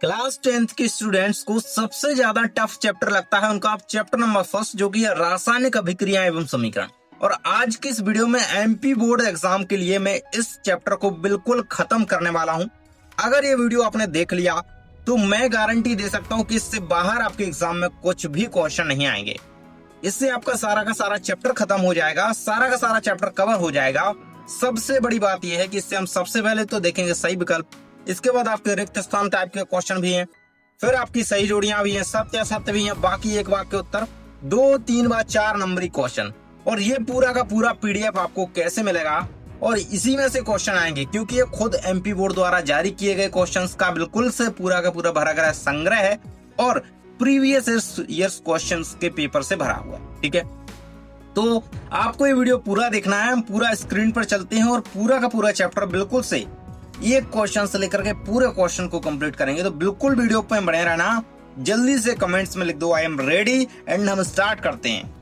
Class 10th के students को सबसे ज्यादा टफ चैप्टर लगता है उनका चैप्टर नंबर फर्स्ट, जो कि है रासायनिक अभिक्रिया एवं समीकरण। और आज की इस वीडियो में एमपी बोर्ड एग्जाम के लिए मैं इस चैप्टर को बिल्कुल खत्म करने वाला हूं। अगर ये वीडियो आपने देख लिया तो मैं गारंटी दे सकता हूं कि इससे बाहर आपके एग्जाम में कुछ भी क्वेश्चन नहीं आएंगे। इससे आपका सारा का सारा चैप्टर खत्म हो जाएगा, सारा का सारा चैप्टर कवर हो जाएगा। सबसे बड़ी बात यह है कि इससे हम सबसे पहले तो देखेंगे सही विकल्प, इसके बाद आपके रिक्त स्थान टाइप के क्वेश्चन भी हैं, फिर आपकी सही जोड़ियां भी हैं, सत्य असत्य भी हैं, बाकी एक वाक्य उत्तर, 2, 3 व 4 नंबरी क्वेश्चन। और ये पूरा का पूरा पीडीएफ आपको कैसे मिलेगा और इसी में से क्वेश्चन आएंगे, क्योंकि ये खुद एमपी बोर्ड द्वारा जारी किए गए क्वेश्चंस का बिल्कुल से पूरा का पूरा भरा गया संग्रह है और प्रीवियस ईयर्स क्वेश्चंस के पेपर से भरा हुआ है। ठीक है, तो आपको ये वीडियो पूरा देखना है। हम पूरा स्क्रीन पर चलते हैं और पूरा का पूरा चैप्टर बिल्कुल से एक क्वेश्चन से लेकर के पूरे क्वेश्चन को कंप्लीट करेंगे। तो बिल्कुल वीडियो पे बने रहना। जल्दी से कमेंट्स में लिख दो आई एम रेडी एंड हम स्टार्ट करते हैं।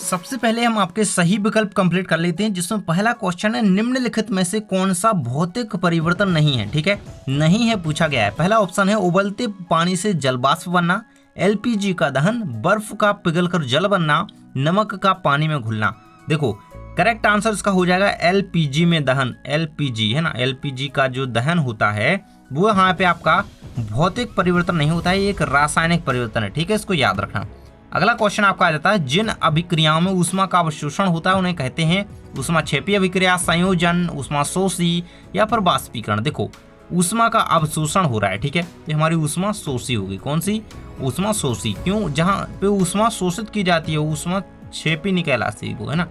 सबसे पहले हम आपके सही विकल्प कंप्लीट कर लेते हैं, जिसमें पहला क्वेश्चन है निम्नलिखित में से कौन सा भौतिक परिवर्तन नहीं है। ठीक है, नहीं है पूछा गया है। पहला ऑप्शन है उबलते पानी से जलवाष्प बनना, एलपीजी का दहन, बर्फ का पिघलकर जल बनना, नमक का पानी में घुलना। देखो करेक्ट आंसर इसका हो जाएगा एलपीजी में दहन। एलपीजी है ना, एलपीजी का जो दहन होता है वो यहाँ पे आपका भौतिक परिवर्तन नहीं होता है, ये एक रासायनिक परिवर्तन है। ठीक है, इसको याद रखना। अगला क्वेश्चन आपका आ जाता है जिन अभिक्रियाओं में ऊष्मा का अवशोषण होता है उन्हें कहते हैं ऊष्माक्षेपी अभिक्रिया, संयोजन, ऊष्माशोषी या फिर वाष्पीकरण। देखो ऊष्मा का अवशोषण हो रहा है। ठीक है, ये हमारी ऊष्मा शोषी होगी। कौन सी? ऊष्मा शोषी। क्यों? जहां पे ऊष्मा शोषित की जाती है ऊष्मा क्षेपी नहीं कहलाती वो, है ना।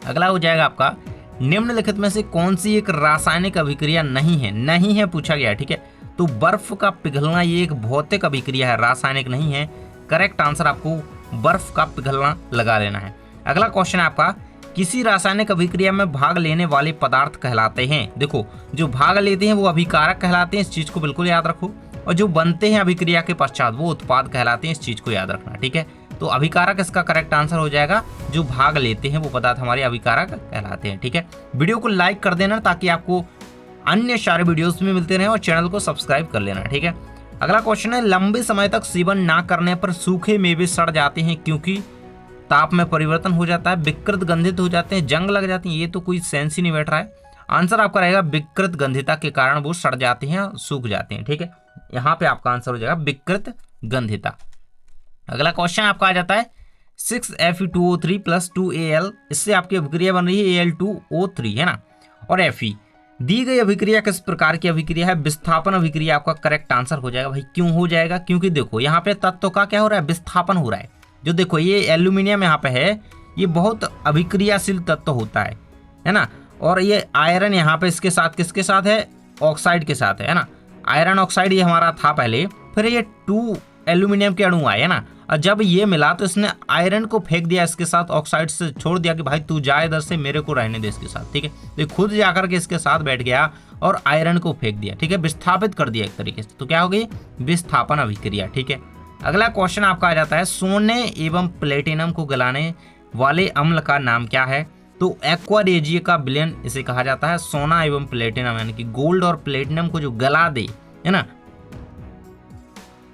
अगला हो जाएगा आपका निम्नलिखित में से कौन सी एक रासायनिक अभिक्रिया नहीं है। नहीं है पूछा गया है। ठीक है, तो बर्फ का पिघलना ये एक भौतिक अभिक्रिया है, रासायनिक नहीं है। करेक्ट आंसर आपको बर्फ का पिघलना लगा लेना है। अगला क्वेश्चन है आपका किसी रासायनिक अभिक्रिया में भाग लेने वाले पदार्थ कहलाते हैं। देखो जो भाग लेते हैं वो अभिकारक कहलाते हैं, इस चीज को बिल्कुल याद रखो। और जो बनते हैं अभिक्रिया के पश्चात वो उत्पाद कहलाते हैं, इस चीज को याद रखना। ठीक है, तो अभिकारक इसका करेक्ट आंसर हो जाएगा। जो भाग लेते हैं वो पदार्थ हमारे अभिकारक कहलाते हैं। ठीक है, वीडियो को लाइक कर देना ताकि आपको अन्य सारे वीडियोस भी मिलते रहे और चैनल को सब्सक्राइब कर लेना। ठीक है, अगला क्वेश्चन है लंबे समय तक सेवन ना करने पर सूखे मेवे सड़ जाते हैं क्योंकि ताप में परिवर्तन हो जाता है, विकृत गंधित हो जाते हैं, जंग लग जाती है। ये तो कोई सेंस ही नहीं बैठ रहा है। आंसर आपका रहेगा विकृत गंधिता के कारण वो सड़ जाते हैं, सूख जाते हैं। ठीक है, यहाँ पे आपका आंसर हो जाएगा विकृत गंधिता। अगला क्वेश्चन आपका आ जाता है 6Fe2O3 + 2Al, इससे आपकी अभिक्रिया बन रही है Al2O3, है ना। और Fe दी गई अभिक्रिया किस प्रकार की अभिक्रिया है? विस्थापन अभिक्रिया आपका करेक्ट आंसर हो जाएगा। भाई क्यों हो जाएगा? क्योंकि देखो यहाँ पे तत्व का क्या हो रहा है? विस्थापन हो रहा है। जो देखो ये एल्यूमिनियम यहाँ पे है, ये बहुत अभिक्रियाशील तत्व होता है ना। और ये आयरन यहाँ पे इसके साथ किसके साथ है? ऑक्साइड के साथ है ना। आयरन ऑक्साइड ये हमारा था पहले, फिर ये 2 एल्यूमिनियम के अणु आए, है ना। और जब ये मिला तो इसने आयरन को फेंक दिया इसके साथ, ऑक्साइड से छोड़ दिया कि भाई तू जा इधर से, मेरे को रहने दे इसके साथ। ठीक है, तो खुद जाकर के इसके साथ बैठ गया और आयरन को फेंक दिया। ठीक है, विस्थापित कर दिया एक तरीके से, तो क्या हो गई? विस्थापन अभिक्रिया। ठीक है, अगला क्वेश्चन आपका आ जाता है सोने एवं प्लेटिनम को गलाने वाले अम्ल का नाम क्या है? तो एक्वा रेजिया का विलयन इसे कहा जाता है। सोना एवं प्लेटिनम यानी कि गोल्ड और प्लेटिनम को जो गला दे, है ना,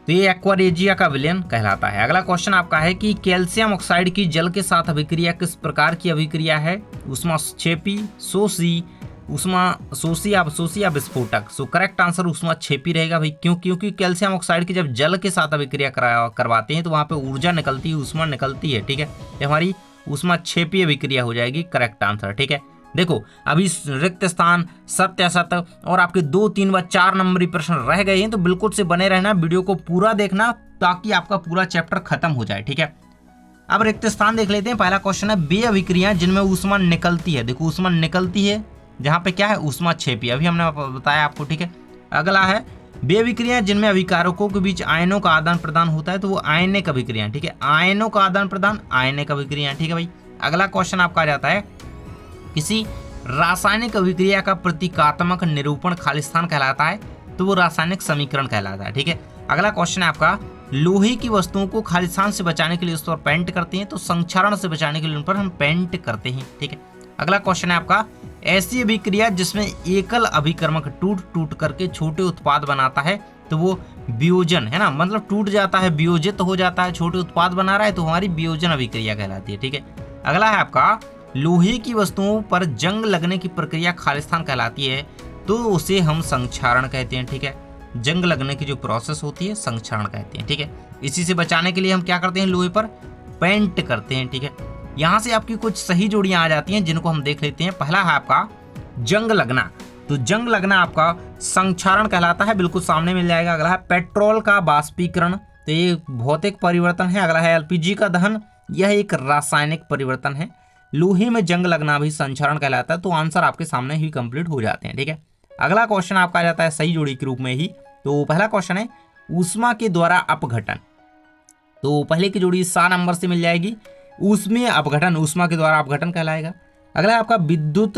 तो ये एक्वारेजिया का विलयन कहलाता है। अगला क्वेश्चन आपका है कि कैल्शियम ऑक्साइड की जल के साथ अभिक्रिया किस प्रकार की अभिक्रिया है? ऊष्माक्षेपी, शोषी, ऊष्माशोषी या विस्फोटक। सो करेक्ट आंसर ऊष्माक्षेपी रहेगा भाई। क्यों? क्योंकि कैल्शियम ऑक्साइड की जब जल के साथ अभिक्रिया करवाते हैं तो वहां पे ऊर्जा निकलती है, ऊष्मा निकलती है। ठीक है, ये हमारी ऊष्माक्षेपी अभिक्रिया हो जाएगी। Correct answer. ठीक है, देखो अभी रिक्त स्थान, सत्य असत्य और आपके 2, 3 व 4 नंबरी प्रश्न रह गए हैं, तो बिल्कुल से बने रहना, वीडियो को पूरा देखना ताकि आपका पूरा चैप्टर खत्म हो जाए। ठीक है, अब रिक्त स्थान देख लेते हैं। पहला क्वेश्चन है वे अभिक्रियाएं जिनमें ऊष्मा निकलती है। देखो ऊष्मा निकलती है जहाँ पे क्या है? ऊष्माक्षेपी, अभी हमने बताया आपको। ठीक है, अगला है वे अभिक्रियाएं जिनमें अभिकारकों के बीच आयनों का आदान प्रदान होता है, तो वो आयनिक अभिक्रिया। ठीक है, आयनों का आदान प्रदान आयनिक अभिक्रिया। ठीक है भाई, अगला क्वेश्चन आपका आ जाता है किसी रासायनिक अभिक्रिया का प्रतीकात्मक निरूपण खालिस्तान कहलाता है, तो वो रासायनिक समीकरण कहलाता है। ठीक है, अगला क्वेश्चन है आपका लोहे की वस्तुओं को खालिस्तान से बचाने के लिए उस पर पेंट करते हैं, तो संक्षारण से बचाने के लिए उन पर हम पेंट करते हैं। ठीक है, अगला क्वेश्चन है आपका ऐसी अभिक्रिया जिसमें एकल अभिकर्मक टूट टूट करके छोटे उत्पाद बनाता है, तो वो वियोजन है ना, मतलब टूट जाता है, वियोजित हो जाता है, छोटे उत्पाद बना रहा है, तो हमारी वियोजन अभिक्रिया कहलाती है। ठीक है, अगला है आपका लोहे की वस्तुओं पर जंग लगने की प्रक्रिया खालिस्तान कहलाती है, तो उसे हम संक्षारण कहते हैं। ठीक है, जंग लगने की जो प्रोसेस होती है संक्षारण कहते हैं। ठीक है, इसी से बचाने के लिए हम क्या करते हैं, लोहे पर पेंट करते हैं। ठीक है, यहाँ से आपकी कुछ सही जोड़ियां आ जाती हैं जिनको हम देख लेते हैं। पहला है आपका जंग लगना, तो जंग लगना आपका संक्षारण कहलाता है, बिल्कुल सामने मिल जाएगा। अगला है पेट्रोल का बाष्पीकरण, तो ये भौतिक परिवर्तन है। अगला है एलपीजी का दहन, यह एक रासायनिक परिवर्तन है। लोहे में जंग लगना भी संक्षारण कहलाता है। तो आंसर आपके सामने ही कंप्लीट हो जाते हैं। ठीक है, अगला क्वेश्चन आपका आ जाता है सही जोड़ी के रूप में ही। तो पहला क्वेश्चन है ऊष्मा के द्वारा अपघटन, तो पहले की जोड़ी 7 नंबर से मिल जाएगी। ऊष्मीय अपघटन ऊष्मा के द्वारा अपघटन कहलाएगा। अगला है आपका विद्युत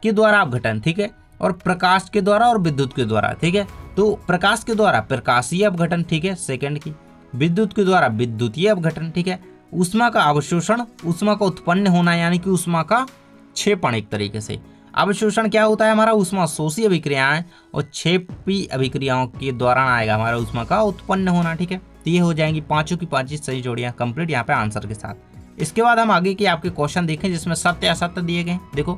के द्वारा अपघटन, ठीक है, और प्रकाश के द्वारा और विद्युत के द्वारा। ठीक है, तो प्रकाश के द्वारा प्रकाशीय अपघटन, ठीक है, सेकंड की। विद्युत के द्वारा विद्युतीय अपघटन, ठीक है। ऊष्मा का अवशोषण, ऊष्मा का उत्पन्न होना यानी कि ऊष्मा का क्षेपण। एक तरीके से अवशोषण क्या होता है हमारा, ऊष्मा शोषी अभिक्रियाएं, और क्षेपी अभिक्रियाओं के दौरान आएगा हमारा ऊष्मा का उत्पन्न होना। ठीक है, तो ये हो जाएंगी पांचों की पांचों सही जोड़ियां कंप्लीट यहाँ पे आंसर के साथ। इसके बाद हम आगे के आपके क्वेश्चन देखें जिसमें सत्य असत्य दिए गए। देखो,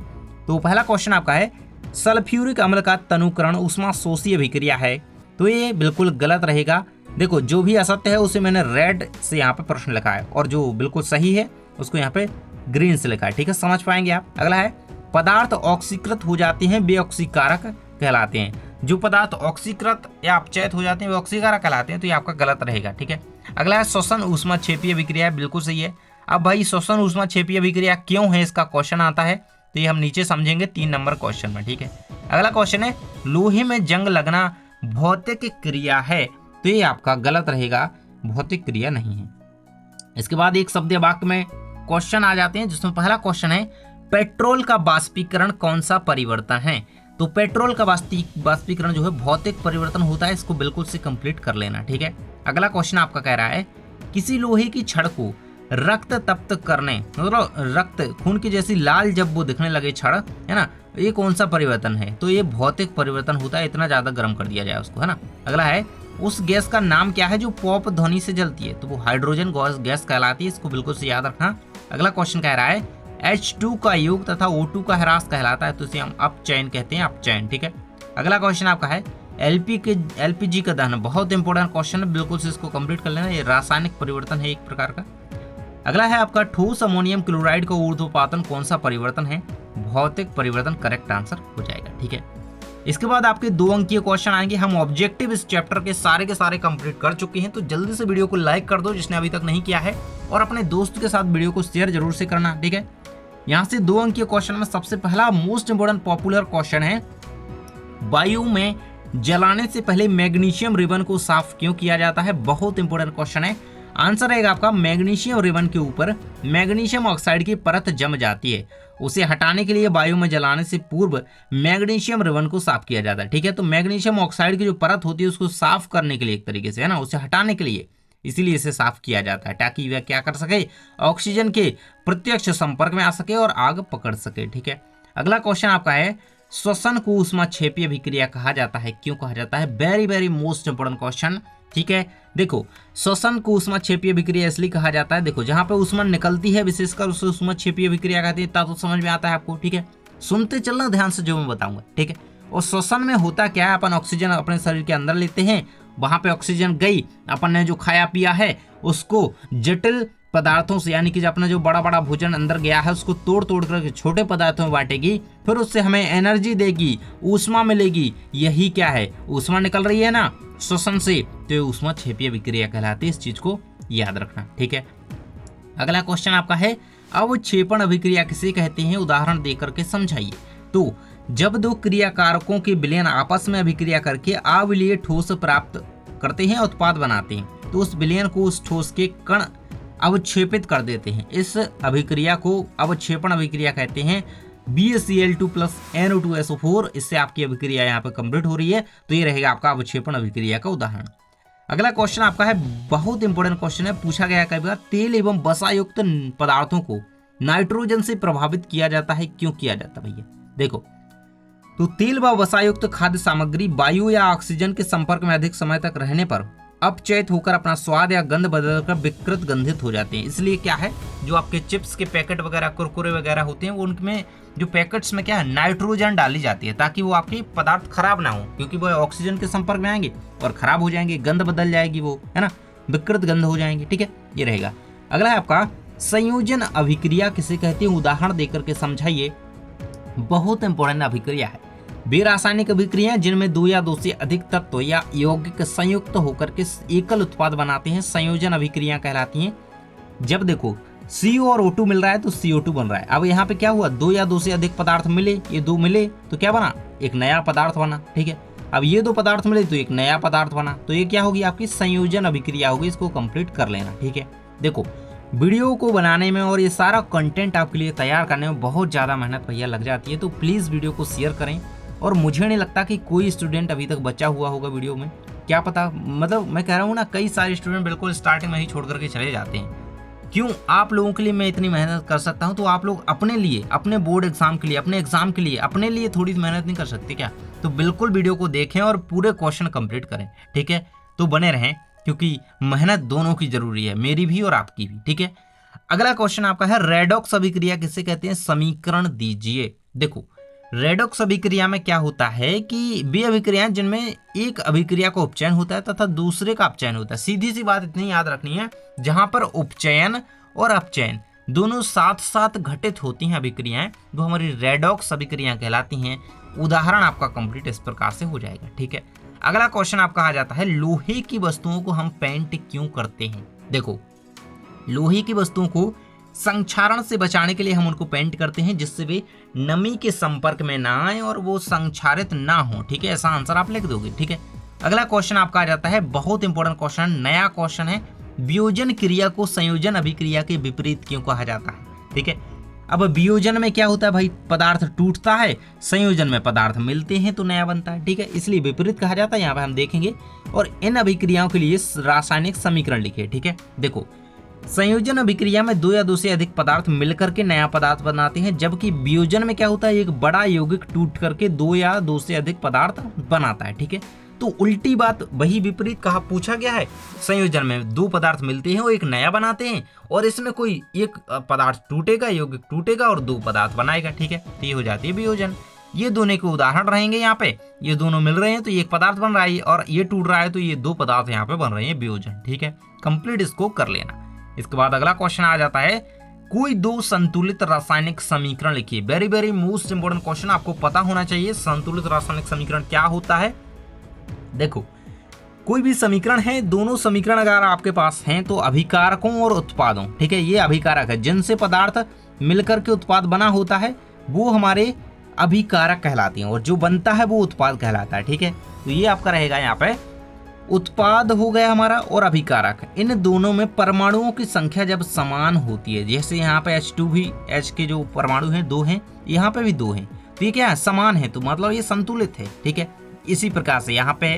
तो पहला क्वेश्चन आपका है सल्फ्यूरिक अम्ल का तनुकरण ऊष्मा शोषी अभिक्रिया है, तो ये बिल्कुल गलत रहेगा। देखो, जो भी असत्य है उसे मैंने रेड से यहाँ पे प्रश्न लिखा है, और जो बिल्कुल सही है उसको यहाँ पे ग्रीन से लिखा है। ठीक है, समझ पाएंगे आप। अगला है पदार्थ ऑक्सीकृत हो जाते हैं वे ऑक्सीकारक कहलाते हैं। जो पदार्थ ऑक्सीकृत या अपचयित हो जाते हैं वे ऑक्सीकारक कहलाते हैं, तो ये आपका गलत रहेगा। ठीक है, अगला है श्वसन ऊष्मा क्षेपीय अभिक्रिया, बिल्कुल सही है। अब भाई श्वसन ऊष्मा क्षेपीय अभिक्रिया क्यों है, इसका क्वेश्चन आता है, तो ये हम नीचे समझेंगे 3 नंबर क्वेश्चन में। ठीक है, अगला क्वेश्चन है लोहे में जंग लगना भौतिक क्रिया है, तो ये आपका गलत रहेगा, भौतिक क्रिया नहीं है। इसके बाद एक शब्द वाक्य में क्वेश्चन आ जाते हैं जिसमें पहला क्वेश्चन है पेट्रोल का बाष्पीकरण कौन सा परिवर्तन है, तो पेट्रोल का बाष्पीकरण जो है भौतिक परिवर्तन होता है, इसको बिल्कुल से कंप्लीट कर लेना। ठीक है, अगला क्वेश्चन आपका कह रहा है किसी लोहे की छड़ को रक्त तप्त करने, मतलब रक्त खून की जैसी लाल जब वो दिखने लगे छड़, है ना, ये कौन सा परिवर्तन है, तो ये भौतिक परिवर्तन होता है, इतना ज्यादा गर्म कर दिया जाए उसको, है ना। अगला है उस गैस का नाम क्या है जो पॉप ध्वनि से जलती है, तो वो हाइड्रोजन गैस कहलाती है, इसको बिल्कुल से याद रखना। अगला क्वेश्चन कह रहा है H2 का योग तथा O2 का ह्रास कहलाता है, तो इसे हम अपचयन कहते हैं, अपचयन। ठीक है, अगला क्वेश्चन आपका है एलपीजी का दहन, बहुत इंपॉर्टेंट क्वेश्चन है, बिल्कुल से इसको कंप्लीट कर लेना, ये रासायनिक परिवर्तन है एक प्रकार का। अगला है आपका ठोस अमोनियम क्लोराइड का ऊर्ध्वपातन कौन सा परिवर्तन है, भौतिक परिवर्तन करेक्ट आंसर हो जाएगा। ठीक है, इसके बाद आपके 2 अंकीय क्वेश्चन आएंगे। हम ऑब्जेक्टिव इस चैप्टर के सारे कंप्लीट कर चुके हैं, तो जल्दी से वीडियो को लाइक कर दो जिसने अभी तक नहीं किया है, और अपने दोस्त के साथ वीडियो को शेयर जरूर से करना। ठीक है, यहाँ से 2 अंकीय क्वेश्चन में सबसे पहला मोस्ट इंपोर्टेंट पॉपुलर क्वेश्चन है वायु में जलाने से पहले मैग्नीशियम रिबन को साफ क्यों किया जाता है, बहुत इंपोर्टेंट क्वेश्चन है। आंसर रहेगा आपका मैग्नीशियम रिबन के ऊपर मैग्नीशियम ऑक्साइड की परत जम जाती है, उसे हटाने के लिए वायु में जलाने से पूर्व मैग्नीशियम रिबन को साफ किया जाता है। ठीक है, तो मैग्नीशियम ऑक्साइड की जो परत होती है उसको साफ करने के लिए, एक तरीके से, है ना, उसे हटाने के लिए, इसीलिए इसे साफ किया जाता है ताकि वह क्या कर सके, ऑक्सीजन के प्रत्यक्ष संपर्क में आ सके और आग पकड़ सके। ठीक है, अगला क्वेश्चन आपका है श्वसन को ऊष्मा क्षेपीय अभिक्रिया कहा जाता है, क्यों कहा जाता है, वेरी मोस्ट इंपोर्टेंट क्वेश्चन। ठीक है, देखो श्वसन को ऊष्मा क्षेपीय अभिक्रिया इसलिए कहा जाता है, देखो जहां पे ऊष्मा निकलती है विशेषकर उसे ऊष्मा क्षेपीय अभिक्रिया कहते हैं, तो समझ में आता है आपको। ठीक है, सुनते चलना ध्यान से जो मैं बताऊंगा। ठीक है, और श्वसन में होता क्या है, अपन ऑक्सीजन अपने शरीर के अंदर लेते हैं, वहां पे ऑक्सीजन गई, अपन ने जो खाया पिया है उसको जटिल पदार्थों से, यानी कि अपना जो बड़ा भोजन अंदर गया है उसको तोड़ कर छोटे पदार्थों में बांटेगी, फिर उससे हमें एनर्जी देगी, ऊष्मा मिलेगी, यही क्या है, ऊष्मा निकल रही है ना श्वसन से, तो ये ऊष्मा क्षेपीय अभिक्रिया कहलाती है, इस चीज को याद रखना। ठीक है, अगला क्वेश्चन आपका है अवक्षेपण अभिक्रिया किसे कहते हैं, उदाहरण देकर के समझाइए। तो जब 2 क्रियाकारकों के विलयन आपस में अभिक्रिया करके अविलीय ठोस प्राप्त करते हैं, उत्पाद बनाते हैं, तो उस विलयन को उस ठोस के कण अवक्षेपित कर देते हैं, इस अभिक्रिया को अवक्षेपण अभिक्रिया कहते हैं। BaCl2 + NO2SO4, इससे आपकी अभिक्रिया यहाँ पे कंप्लीट हो रही है, तो ये रहेगा आपका अवक्षेपण अभिक्रिया का उदाहरण। अगला क्वेश्चन आपका है बहुत इंपॉर्टेंट क्वेश्चन है, पूछा गया कई बार, तेल एवं वसा युक्त पदार्थों को नाइट्रोजन से प्रभावित किया जाता है, क्यों किया जाता है भैया। देखो तो तेल व वसायुक्त खाद्य सामग्री वायु या ऑक्सीजन के संपर्क में अधिक समय तक रहने पर अपचयित होकर अपना स्वाद या गंध बदलकर विकृत गंधित हो जाते हैं। इसलिए क्या है, जो आपके चिप्स के पैकेट वगैरह, कुरकुरे वगैरह होते हैं, वो उनमें जो पैकेट्स में क्या है, नाइट्रोजन डाली जाती है ताकि वो आपके पदार्थ खराब ना हो, क्योंकि वो ऑक्सीजन के संपर्क में आएंगे और खराब हो जाएंगे, गंध बदल जाएगी, वो है ना, विकृत गंध हो जाएंगे। ठीक है, ये रहेगा। अगला है आपका संयोजन अभिक्रिया किसे कहते हैं, उदाहरण देकर के समझाइए। बहुत इंपॉर्टेंट अभिक्रिया है। वे रासायनिक अभिक्रियाएं जिनमें दो या दो से अधिक तत्व या यौगिक संयुक्त होकर के एकल उत्पाद बनाते हैं संयोजन अभिक्रिया कहलाती हैं। जब देखो CO और O2 मिल रहा है तो CO2 बन रहा है। अब यहाँ पे क्या हुआ, दो या दो से अधिक पदार्थ मिले, ये दो मिले तो क्या बना, एक नया पदार्थ बना। ठीक है, अब ये दो पदार्थ मिले तो एक नया पदार्थ बना, तो ये क्या होगी, आपकी संयोजन अभिक्रिया होगी। इसको कंप्लीट कर लेना। ठीक है, देखो वीडियो को बनाने में और ये सारा कंटेंट आपके लिए तैयार करने में बहुत ज़्यादा मेहनत भैया लग जाती है, तो प्लीज़ वीडियो को शेयर करें। और मुझे नहीं लगता कि कोई स्टूडेंट अभी तक बचा हुआ होगा वीडियो में, क्या पता, मतलब मैं कह रहा हूँ ना, कई सारे स्टूडेंट बिल्कुल स्टार्टिंग में ही छोड़ करके चले जाते हैं। क्यों, आप लोगों के लिए मैं इतनी मेहनत कर सकता हूँ, तो आप लोग अपने लिए, अपने बोर्ड एग्जाम के लिए, अपने एग्जाम के लिए, अपने लिए थोड़ी मेहनत नहीं कर सकते क्या? तो बिल्कुल वीडियो को देखें और पूरे क्वेश्चन कंप्लीट करें। ठीक है, तो बने रहें, क्योंकि मेहनत दोनों की जरूरी है, मेरी भी और आपकी भी। ठीक है, अगला क्वेश्चन आपका है रेडॉक्स अभिक्रिया किसे कहते हैं, समीकरण दीजिए। देखो रेडॉक्स अभिक्रिया में क्या होता है कि वे अभिक्रियाएं जिनमें एक अभिक्रिया का उपचयन होता है तथा दूसरे का अपचयन होता है। सीधी सी बात इतनी याद रखनी है, जहां पर उपचयन और अपचयन दोनों साथ साथ घटित होती हैं अभिक्रियाएं, वो हमारी रेडॉक्स अभिक्रियाएं कहलाती हैं। उदाहरण आपका कंप्लीट इस प्रकार से हो जाएगा। ठीक है, अगला क्वेश्चन आपका आ जाता है लोहे की वस्तुओं को हम पेंट क्यों करते हैं। देखो लोहे की वस्तुओं को संक्षारण से बचाने के लिए हम उनको पेंट करते हैं, जिससे वे नमी के संपर्क में ना आए और वो संक्षारित ना हो। ठीक है, ऐसा आंसर आप लिख दोगे। ठीक है, अगला क्वेश्चन आपका आ जाता है, बहुत इंपॉर्टेंट क्वेश्चन, नया क्वेश्चन है, वियोजन क्रिया को संयोजन अभिक्रिया के विपरीत क्यों कहा जाता है। ठीक है, अब वियोजन में क्या होता है भाई, पदार्थ टूटता है, संयोजन में पदार्थ मिलते हैं तो नया बनता है। ठीक है, इसलिए विपरीत कहा जाता है, यहाँ पे हम देखेंगे। और इन अभिक्रियाओं के लिए रासायनिक समीकरण लिखे। ठीक है, देखो संयोजन अभिक्रिया में दो या दो से अधिक पदार्थ मिलकर के नया पदार्थ बनाते हैं, जबकि वियोजन में क्या होता है, एक बड़ा यौगिक टूट करके दो या दो से अधिक पदार्थ बनाता है। ठीक है, तो उल्टी बात, वही विपरीत कहा, पूछा गया है। संयोजन में दो पदार्थ मिलते हैं, वो एक नया बनाते हैं, और इसमें कोई एक पदार्थ टूटेगा, यौगिक टूटेगा और दो पदार्थ बनाएगा। ठीक है, तो ये हो जाती है वियोजन। ये दोनों के उदाहरण रहेंगे यहाँ पे, ये दोनों मिल रहे हैं तो ये एक पदार्थ बन रहा है, और ये टूट रहा है तो ये दो पदार्थ यहाँ पे बन रहे हैं, वियोजन। ठीक है, कंप्लीट इसको कर लेना। इसके बाद अगला क्वेश्चन आ जाता है, कोई दो संतुलित रासायनिक समीकरण लिखिए। Very very most important question, आपको पता होना चाहिए संतुलित रासायनिक समीकरण क्या होता है। देखो कोई भी समीकरण है, दोनों समीकरण अगर आपके पास हैं तो अभिकारकों और उत्पादों, ठीक है, ये अभिकारक है, जिनसे पदार्थ मिलकर के उत्पाद बना होता है वो हमारे अभिकारक कहलाते हैं, और जो बनता है वो उत्पाद कहलाता है। ठीक है, तो ये आपका रहेगा यहाँ पे उत्पाद हो गया हमारा और अभिकारक। इन दोनों में परमाणुओं की संख्या जब समान होती है, जैसे यहाँ पे H2 भी, H के जो परमाणु हैं दो हैं, यहाँ पे भी दो हैं, तो ये क्या है, समान है, तो मतलब ये संतुलित है। ठीक है, इसी प्रकार से यहाँ पे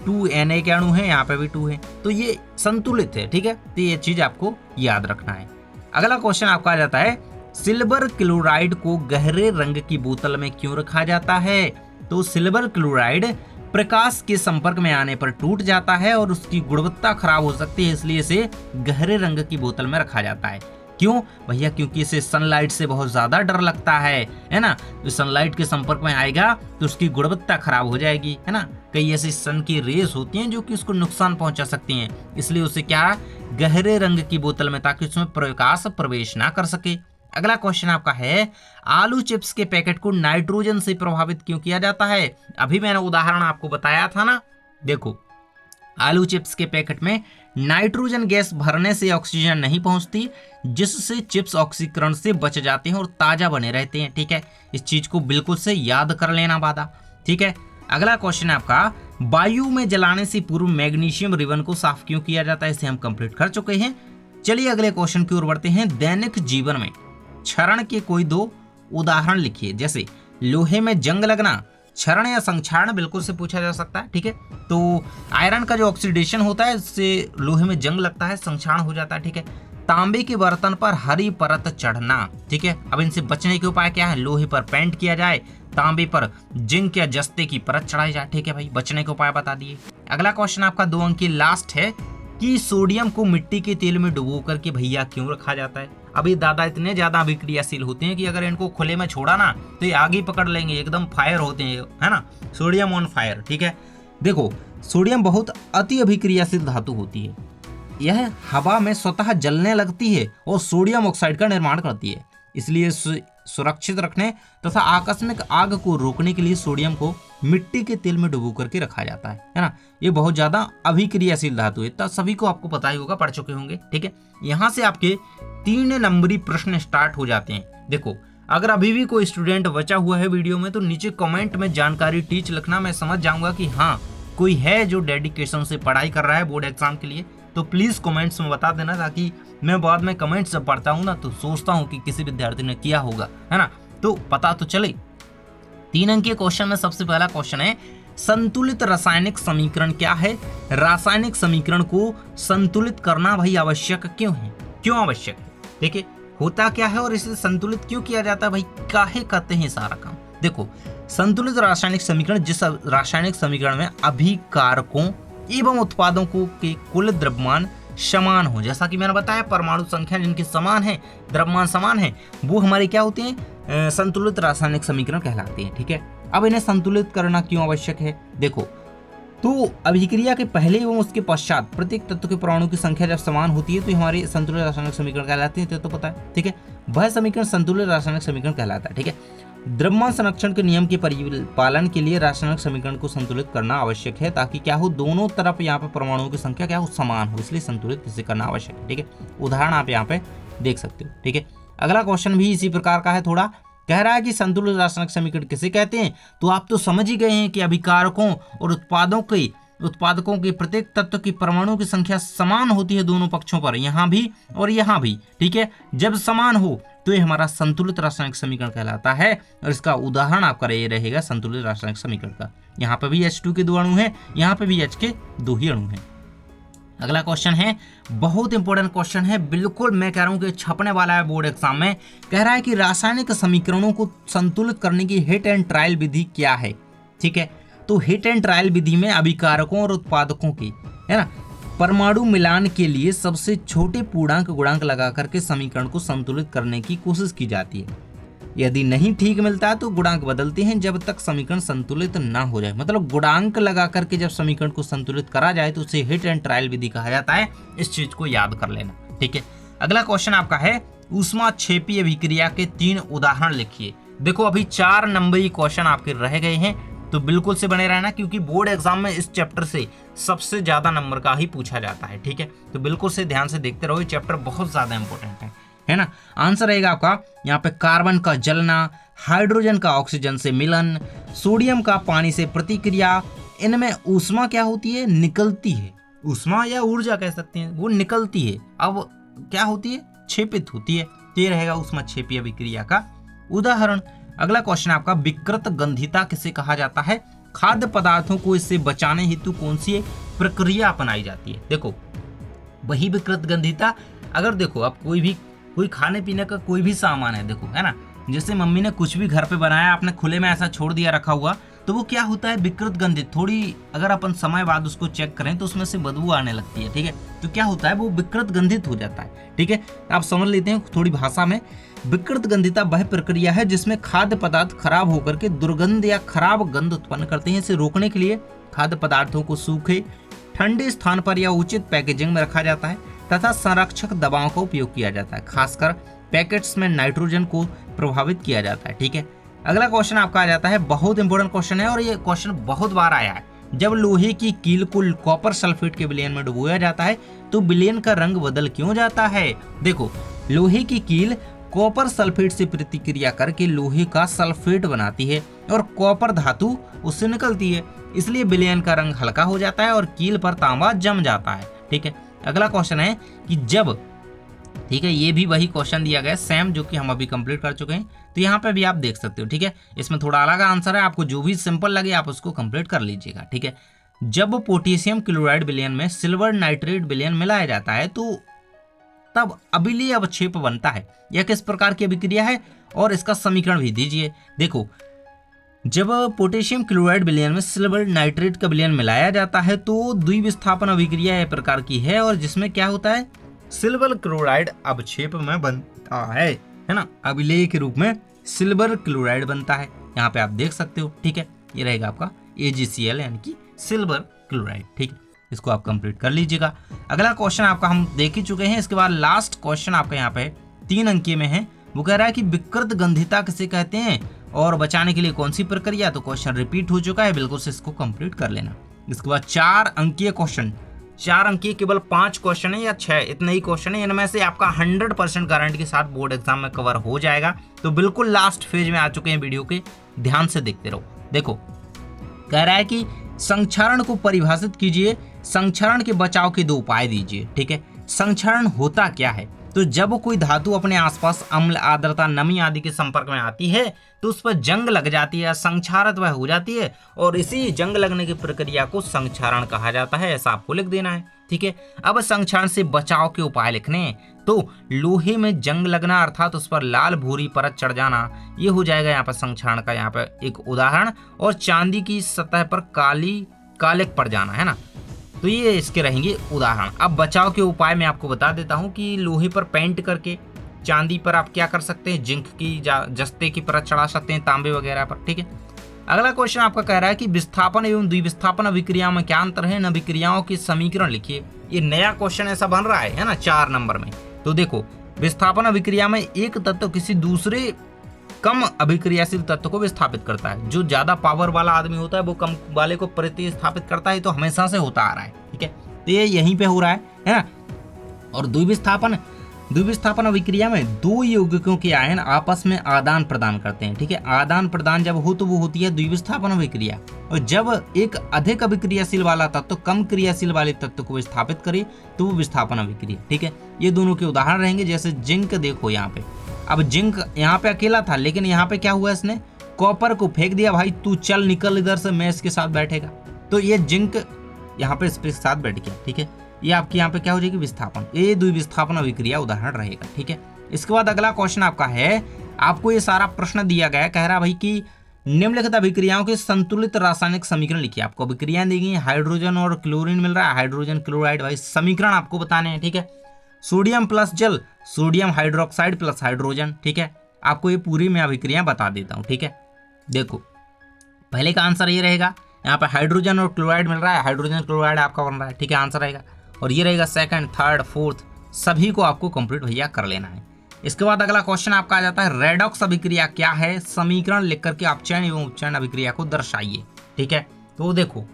2 Na के अणु हैं, यहाँ पे भी 2 हैं, तो ये संतुलित है। ठीक है, तो ये चीज आपको याद रखना है। अगला क्वेश्चन आपका आ जाता है, सिल्वर क्लोराइड को गहरे रंग की बोतल में क्यों रखा जाता है। तो सिल्वर क्लोराइड प्रकाश के संपर्क में आने पर टूट जाता है और उसकी गुणवत्ता खराब हो सकती है, इसलिए इसे गहरे रंग की बोतल में रखा जाता है। क्यों भैया, क्योंकि इसे सनलाइट से बहुत ज्यादा डर लगता है ना, तो सनलाइट के संपर्क में आएगा तो उसकी गुणवत्ता खराब हो जाएगी, है ना। कई ऐसी सन की रेस होती हैं जो कि उसको नुकसान पहुंचा सकती हैं, इसलिए उसे क्या, गहरे रंग की बोतल में, ताकि उसमें प्रकाश प्रवेश ना कर सके। अगला क्वेश्चन आपका है, आलू चिप्स के पैकेट को नाइट्रोजन से प्रभावित क्यों किया जाता है। अभी मैंने उदाहरण आपको बताया था ना, देखो आलू चिप्स के पैकेट में नाइट्रोजन गैस भरने से ऑक्सीजन नहीं पहुंचती, जिससे चिप्स ऑक्सीकरण से बच जाते हैं और ताजा बने रहते हैं। ठीक है, इस चीज को बिल्कुल से याद कर लेना वादा। ठीक है, अगला क्वेश्चन आपका, वायु में जलाने से पूर्व मैग्नीशियम रिबन को साफ क्यों किया जाता है, इसे हम कंप्लीट कर चुके हैं। चलिए अगले क्वेश्चन की ओर बढ़ते हैं। दैनिक जीवन में क्षरण के कोई दो उदाहरण लिखिए। जैसे लोहे में जंग लगना, क्षरण या संक्षारण बिल्कुल से पूछा जा सकता है। ठीक है, तो आयरन का जो ऑक्सीडेशन होता है इससे लोहे में जंग लगता है, संक्षारण हो जाता है। ठीक है, तांबे के बर्तन पर हरी परत चढ़ना। ठीक है, अब इनसे बचने के उपाय क्या है, लोहे पर पेंट किया जाए तांबे पर जिंक या जस्ते की परत चढ़ाई जाए। ठीक है भाई, बचने के उपाय बता दिए। अगला क्वेश्चन आपका 2 अंक की लास्ट है कि सोडियम को मिट्टी के तेल में डुबो करके भैया क्यों रखा जाता है। अभी दादा इतने ज्यादा अभिक्रियाशील होते हैं कि अगर इनको खुले में छोड़ा ना तो ये आगे पकड़ लेंगे, एकदम फायर होते हैं, है ना, सोडियम ऑन फायर। ठीक है, देखो सोडियम बहुत अति अभिक्रियाशील धातु होती है, यह हवा में स्वतः जलने लगती है और सोडियम ऑक्साइड का निर्माण करती है। इसलिए सुरक्षित रखने तथा आकस्मिक आग को रोकने के लिए सोडियम को मिट्टी के तेल में डुबो करके रखा जाता है ना। ये बहुत ज्यादा अभिक्रियाशील धातु है, इतना सभी को आपको पता ही होगा, पढ़ चुके होंगे। ठीक है, यहाँ से आपके 3 नंबरी प्रश्न स्टार्ट हो जाते हैं। देखो अगर अभी भी कोई स्टूडेंट बचा हुआ है वीडियो में तो नीचे कमेंट में जानकारी टीच लिखना, मैं समझ जाऊंगा कि हाँ कोई है जो डेडिकेशन से पढ़ाई कर रहा है बोर्ड एग्जाम के लिए। तो प्लीज कमेंट्स में बता देना, ताकि मैं बाद में कमेंट्स जब पढ़ता हूँ ना तो सोचता हूँ कि किसी विद्यार्थी ने किया होगा, है ना, तो पता तो चले। 3 अंक के क्वेश्चन में सबसे पहला क्वेश्चन है संतुलित रासायनिक समीकरण क्या है। रासायनिक समीकरण को संतुलित करना भाई आवश्यक क्यों है, क्यों आवश्यक है, देखिए होता क्या है और इसे संतुलित क्यों किया जाता है भाई, काहे करते हैं सारा काम। देखो संतुलित रासायनिक समीकरण, जिस रासायनिक समीकरण में अभिकारकों एवं उत्पादों के कुल द्रव्यमान समान हो, जैसा कि मैंने बताया परमाणु संख्या जिनकी समान है, द्रव्यमान समान है, वो हमारे क्या होते हैं, संतुलित रासायनिक समीकरण कहलाते हैं। ठीक है, अब इन्हें संतुलित करना क्यों आवश्यक है, देखो तो अभिक्रिया के पहले एवं उसके पश्चात प्रत्येक तत्व के परमाणु की संख्या जब समान होती है तो हमारे संतुलित रासायनिक समीकरण कहलाते हैं, तो पता है। ठीक है, वह समीकरण संतुलित रासायनिक समीकरण कहलाता है। ठीक है, द्रव्यमान संरक्षण के नियम के पालन के लिए रासायनिक समीकरण को संतुलित करना आवश्यक है, ताकि क्या हो, दोनों तरफ यहाँ पे परमाणुओं की संख्या क्या हो, समान हो, इसलिए संतुलित इसे करना आवश्यक है। ठीक है, उदाहरण आप यहाँ पे देख सकते हो। ठीक है, अगला क्वेश्चन भी इसी प्रकार का है, थोड़ा कह रहा है कि संतुलित रासायनिक समीकरण किसे कहते हैं, तो आप तो समझ ही गए हैं कि अभिकारकों और उत्पादकों के प्रत्येक तत्व की परमाणु की संख्या समान होती है दोनों पक्षों पर, यहाँ भी और यहाँ भी। ठीक है, जब समान हो तो ये हमारा संतुलित रासायनिक समीकरण कहलाता है, और इसका उदाहरण आपका ये रहेगा संतुलित रासायनिक समीकरण का। यहाँ पे भी H2 के 2 अणु हैं, यहाँ पे भी H के 2 ही अणु हैं। अगला क्वेश्चन है, बहुत इंपॉर्टेंट क्वेश्चन है, बिल्कुल मैं कह रहा हूँ कि छपने वाला है बोर्ड एग्जाम में। कह रहा है कि रासायनिक समीकरणों को संतुलित करने की हिट एंड ट्रायल विधि क्या है। ठीक है, तो हिट एंड ट्रायल विधि में अभिकारकों और उत्पादकों की, है ना, परमाणु मिलान के लिए सबसे छोटे पूर्णांक गुणांक लगा करके समीकरण को संतुलित करने की कोशिश की जाती है। यदि नहीं ठीक मिलता है तो गुणांक बदलते हैं जब तक समीकरण संतुलित ना हो जाए। मतलब गुणांक लगा करके जब समीकरण को संतुलित करा जाए तो उसे हिट एंड ट्रायल विधि कहा जाता है, इस चीज को याद कर लेना। ठीक है, अगला क्वेश्चन आपका है ऊष्माक्षेपी अभिक्रिया के 3 उदाहरण लिखिए। देखो अभी 4 नंबरी क्वेश्चन आपके रह गए हैं, तो बिल्कुल से बने रहना, क्योंकि बोर्ड एग्जाम में इस चैप्टर से सबसे ज्यादा नंबर का ही पूछा जाता है। ठीक है, तो बिल्कुल से ध्यान से देखते रहो, ये चैप्टर बहुत ज्यादा इंपॉर्टेंट है ना। आंसर रहेगा आपका यहाँ पे कार्बन का जलना, हाइड्रोजन का ऑक्सीजन से मिलन, सोडियम का पानी से प्रतिक्रिया, इनमें ऊष्मा क्या होती है, निकलती है। ऊष्मा या ऊर्जा कह सकते हैं, वो निकलती है। अब क्या होती है, क्षेपित होती है। तो ये रहेगा ऊष्माक्षेपी अभिक्रिया का उदाहरण। अगला क्वेश्चन आपका, विकृत गंधिता किसे कहा जाता है। खाद्य पदार्थों को इससे बचाने हेतु कौन सी प्रक्रिया अपनाई जाती है। देखो वही विकृत गंधिता, अगर देखो अब कोई खाने पीने का कोई भी सामान है, देखो है ना, जैसे मम्मी ने कुछ भी घर पे बनाया, आपने खुले में ऐसा छोड़ दिया रखा हुआ, तो वो क्या होता है, विकृत गंधित। थोड़ी अगर अपन समय बाद उसको चेक करें तो उसमें से बदबू आने लगती है। ठीक है, तो क्या होता है, वो विकृत गंधित हो जाता है। ठीक है, आप समझ लेते हैं थोड़ी भाषा में। विकृत गंधिता वह प्रक्रिया है जिसमें खाद्य पदार्थ खराब होकर के दुर्गंध या खराब गंध उत्पन्न करते हैं। इसे रोकने के लिए खाद्य पदार्थों को सूखे ठंडे स्थान पर या उचित पैकेजिंग में रखा जाता है तथा संरक्षक दवाओं का उपयोग किया जाता है। खासकर पैकेट्स में नाइट्रोजन को प्रभावित किया जाता है। ठीक है, अगला क्वेश्चन आपका आ जाता है, बहुत इंपॉर्टेंट क्वेश्चन है और ये क्वेश्चन बहुत बार आया है। जब लोहे की कील को कॉपर सल्फेट के विलयन में डुबोया जाता है तो विलयन का रंग बदल क्यों जाता है। देखो लोहे की कील कॉपर सल्फेट से प्रतिक्रिया करके लोहे का सल्फेट बनाती है और कॉपर धातु उससे निकलती है, इसलिए विलयन का रंग हल्का हो जाता है और कील पर तांबा जम जाता है। ठीक है, अगला क्वेश्चन है कि जब, ठीक है, ये भी वही क्वेश्चन दिया गया सेम जो कि हम अभी कंप्लीट कर चुके हैं, तो यहाँ पे भी आप देख सकते हो। ठीक है, इसमें थोड़ा अलग आंसर है, आपको जो भी सिंपल लगे आप उसको कंप्लीट कर लीजिएगा। ठीक है, जब पोटेशियम क्लोराइड विलयन में सिल्वर नाइट्रेट विलयन मिलाया जाता है तो तब अभिलेय अवक्षेप बनता है। यह किस प्रकार की अभिक्रिया है और इसका समीकरण भी दीजिए। देखो जब पोटेशियम क्लोराइड विलयन में सिल्वर नाइट्रेट का विलयन मिलाया जाता है तो द्विविस्थापन अभिक्रिया इस प्रकार की है, और जिसमें क्या होता है, सिल्वर क्लोराइड अवक्षेप में बनता है ना, अभिलेय के रूप में सिल्वर क्लोराइड बनता है। यहाँ पे आप देख सकते हो, ठीक है, ये रहेगा आपका AgCl यानी कि सिल्वर क्लोराइड। ठीक है, इसको आप कंप्लीट कर लीजिएगा। अगला क्वेश्चन आपका हम देख ही चुके हैं। इसके बाद लास्ट क्वेश्चन आपका यहाँ पे 3 अंकीय में है। वो कह रहा है कि विकृत गंधिता किसे कहते हैं और बचाने के लिए कौन सी प्रक्रिया। तो क्वेश्चन रिपीट हो चुका है, बिल्कुल से इसको कंप्लीट कर लेना। इसके बाद 4 अंकीय क्वेश्चन, 4 अंकीय केवल 5 क्वेश्चन है या 6, इतने ही क्वेश्चन है। इनमें से आपका 100% गारंटी के साथ बोर्ड एग्जाम में कवर हो जाएगा। तो बिल्कुल लास्ट फेज में आ चुके हैं वीडियो के, ध्यान से देखते रहो। देखो, कह रहा है कि संक्षारण को परिभाषित कीजिए, संक्षारण के बचाव के 2 उपाय दीजिए। ठीक है, संक्षारण होता क्या है। तो जब कोई धातु अपने आसपास अम्ल, आर्द्रता, नमी आदि के संपर्क में आती है तो उस पर जंग लग जाती है, संक्षारित वह हो जाती है, और इसी जंग लगने की प्रक्रिया को संक्षारण कहा जाता है। ऐसा आपको लिख देना है। ठीक है, अब संक्षारण से बचाव के उपाय लिखने हैं। तो लोहे में जंग लगना अर्थात उस पर लाल भूरी परत चढ़ जाना, ये हो जाएगा यहाँ पर संक्षारण का यहाँ पर एक उदाहरण। और चांदी की सतह पर कालिक पड़ जाना, है ना, तो ये इसके रहेंगे उदाहरण। अब बचाव के उपाय मैं आपको बता देता हूँ कि लोहे पर पेंट करके, चांदी पर आप क्या कर सकते हैं, जिंक की जस्ते की परत चढ़ा सकते हैं, तांबे वगैरह पर। ठीक है, अगला क्वेश्चन आपका कह रहा है कि विस्थापन एवं द्विविस्थापन अभिक्रियाओं में क्या अंतर है, इन अभिक्रियाओं के समीकरण लिखिए। ये नया क्वेश्चन ऐसा बन रहा है ना, 4 नंबर में। तो देखो, विस्थापन अभिक्रिया में एक तत्व किसी दूसरे कम अभिक्रियाशील तत्व को विस्थापित करता है। जो ज्यादा पावर वाला आदमी होता है वो कम वाले को प्रतिस्थापित करता है, तो हमेशा से होता आ रहा है। ठीक है, तो ये यहीं पे हो रहा है ना। और द्विविस्थापन अभिक्रिया में 2 यौगिकों के आयन आपस में आदान प्रदान करते हैं। ठीक है, आदान प्रदान जब हो तो वो होती है द्विविस्थापन अभिक्रिया। और जब एक अधिक अभिक्रियाशील वाला तत्व कम क्रियाशील वाले तत्व को विस्थापित करे तो वो विस्थापन अभिक्रिया। ठीक है, ये दोनों के उदाहरण रहेंगे। जैसे जिंक देखो यहाँ पे, अब जिंक यहाँ पे अकेला था, लेकिन यहाँ पे क्या हुआ, इसने कॉपर को फेंक दिया, भाई तू चल निकल इधर से, मैं इसके साथ बैठेगा। तो ये जिंक यहाँ पे इसके साथ बैठ गया। ठीक है, ये आपकी यहाँ पे क्या हो जाएगी, विस्थापन। ये द्विविस्थापन अभिक्रिया उदाहरण रहेगा। ठीक है, इसके बाद अगला क्वेश्चन आपका है, आपको ये सारा प्रश्न दिया गया है, कह रहा भाई कि निम्नलिखित अभिक्रियाओं के संतुलित रासायनिक समीकरण लिखिए। आपको अभिक्रियाएं दी गई, हाइड्रोजन और क्लोरीन मिल रहा है, हाइड्रोजन क्लोराइड, भाई समीकरण आपको बताने हैं। ठीक है, सोडियम प्लस जल, सोडियम हाइड्रोक्साइड प्लस हाइड्रोजन। ठीक है, आपको ये पूरी मैं अभिक्रिया बता देता हूँ। ठीक है, देखो पहले का आंसर ये रहेगा, यहाँ पे हाइड्रोजन और क्लोराइड मिल रहा है, हाइड्रोजन क्लोराइड आपका बन रहा है। ठीक है, आंसर रहेगा। और ये रहेगा सेकंड, थर्ड, फोर्थ, सभी को आपको कंप्लीट भैया कर लेना है। इसके बाद अगला क्वेश्चन आपका आ जाता है, रेडॉक्स अभिक्रिया क्या है, समीकरण लिख करके अपचयन एवं उपचयन अभिक्रिया को दर्शाइए। ठीक है, तो देखो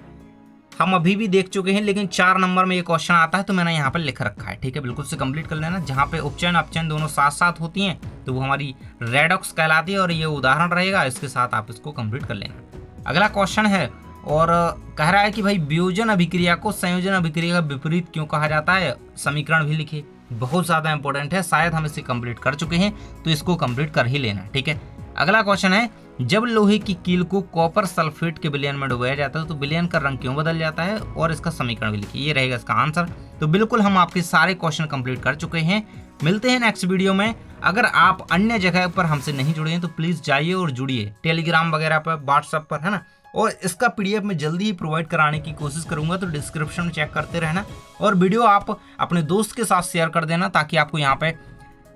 हम अभी भी देख चुके हैं, लेकिन 4 नंबर में ये क्वेश्चन आता है तो मैंने यहाँ पर लिख रखा है। ठीक है, बिल्कुल से कंप्लीट कर लेना। जहाँ पे उपचयन अपचयन दोनों साथ साथ होती हैं तो वो हमारी रेडॉक्स कहलाती है, और ये उदाहरण रहेगा, इसके साथ आप इसको कंप्लीट कर लेना। अगला क्वेश्चन है, और कह रहा है कि भाई वियोजन अभिक्रिया को संयोजन अभिक्रिया का विपरीत क्यों कहा जाता है, समीकरण भी लिखिए। बहुत ज्यादा इंपॉर्टेंट है, शायद हम इसे कंप्लीट कर चुके हैं तो इसको कंप्लीट कर ही लेना। ठीक है, अगला क्वेश्चन है, जब लोहे की कील को कॉपर सल्फेट के विलयन में डुबाया जाता है तो विलयन का रंग क्यों बदल जाता है, और इसका समीकरण भी लिखिए। ये रहेगा इसका आंसर। तो बिल्कुल हम आपके सारे क्वेश्चन कंप्लीट कर चुके हैं। मिलते हैं नेक्स्ट वीडियो में। अगर आप अन्य जगह पर हमसे नहीं जुड़े हैं तो प्लीज जाइए और जुड़िए, टेलीग्राम वगैरह पर, व्हाट्सएप पर, है ना। और इसका PDF मैं जल्दी ही प्रोवाइड कराने की कोशिश करूंगा, तो डिस्क्रिप्शन में चेक करते रहना। और वीडियो आप अपने दोस्त के साथ शेयर कर देना, ताकि आपको यहाँ पे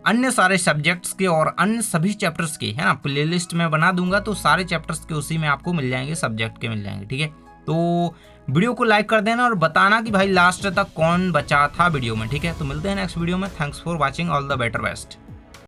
अन्य सारे सब्जेक्ट्स के और अन्य सभी चैप्टर्स के, है ना, प्लेलिस्ट में बना दूंगा, तो सारे चैप्टर्स के उसी में आपको मिल जाएंगे, सब्जेक्ट के मिल जाएंगे। ठीक है, तो वीडियो को लाइक कर देना और बताना कि भाई लास्ट तक कौन बचा था वीडियो में। ठीक है, तो मिलते हैं नेक्स्ट वीडियो में। Thanks for watching, all the better best.